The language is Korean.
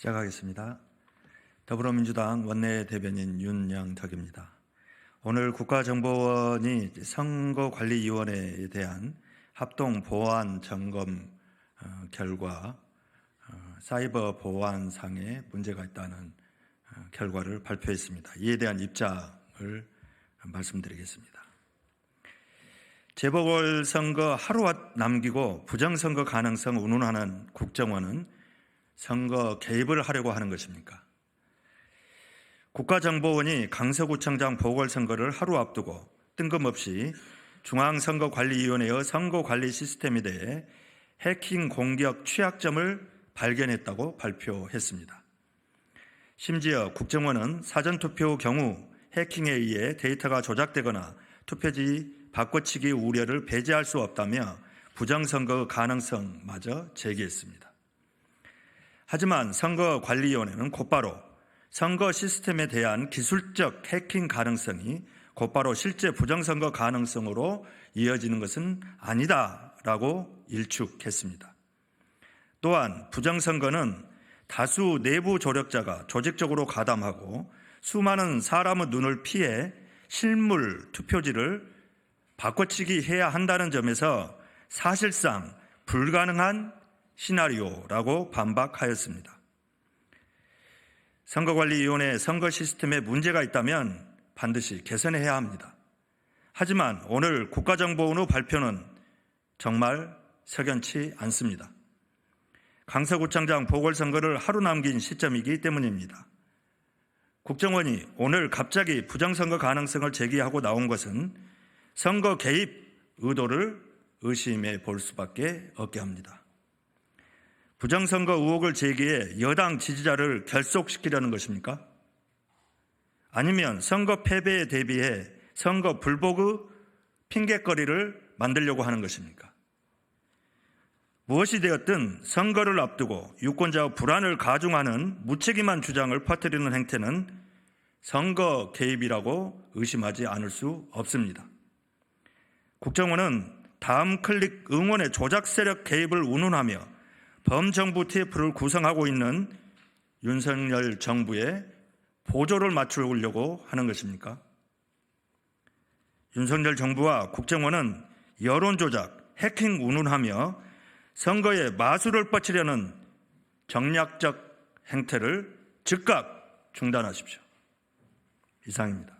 시작하겠습니다. 더불어민주당 원내대변인 윤영덕입니다. 오늘 국가정보원이 선거관리위원회에 대한 합동보안 점검 결과 사이버 보안상에 문제가 있다는 결과를 발표했습니다. 이에 대한 입장을 말씀드리겠습니다. 재보궐선거 하루 남기고 부정선거 가능성 운운하는 국정원은 선거 개입을 하려고 하는 것입니까? 국가정보원이 강서구청장 보궐선거를 하루 앞두고 뜬금없이 중앙선거관리위원회의 선거관리 시스템에 대해 해킹 공격 취약점을 발견했다고 발표했습니다. 심지어 국정원은 사전투표 경우 해킹에 의해 데이터가 조작되거나 투표지 바꿔치기 우려를 배제할 수 없다며 부정선거 가능성마저 제기했습니다. 하지만 선거관리위원회는 곧바로 선거 시스템에 대한 기술적 해킹 가능성이 곧바로 실제 부정선거 가능성으로 이어지는 것은 아니다라고 일축했습니다. 또한 부정선거는 다수 내부 조력자가 조직적으로 가담하고 수많은 사람의 눈을 피해 실물 투표지를 바꿔치기 해야 한다는 점에서 사실상 불가능한 시나리오라고 반박하였습니다. 선거관리위원회 선거 시스템에 문제가 있다면 반드시 개선해야 합니다. 하지만 오늘 국가정보원의 발표는 정말 석연치 않습니다. 강서구청장 보궐선거를 하루 남긴 시점이기 때문입니다. 국정원이 오늘 갑자기 부정선거 가능성을 제기하고 나온 것은 선거 개입 의도를 의심해 볼 수밖에 없게 합니다. 부정선거 의혹을 제기해 여당 지지자를 결속시키려는 것입니까? 아니면 선거 패배에 대비해 선거 불복의 핑곗거리를 만들려고 하는 것입니까? 무엇이 되었든 선거를 앞두고 유권자의 불안을 가중하는 무책임한 주장을 퍼뜨리는 행태는 선거 개입이라고 의심하지 않을 수 없습니다. 국정원은 다음 클릭 응원의 조작 세력 개입을 운운하며 범정부 TF를 구성하고 있는 윤석열 정부에 보조를 맞추려고 하는 것입니까? 윤석열 정부와 국정원은 여론조작, 해킹 운운하며 선거에 마술을 뻗치려는 정략적 행태를 즉각 중단하십시오. 이상입니다.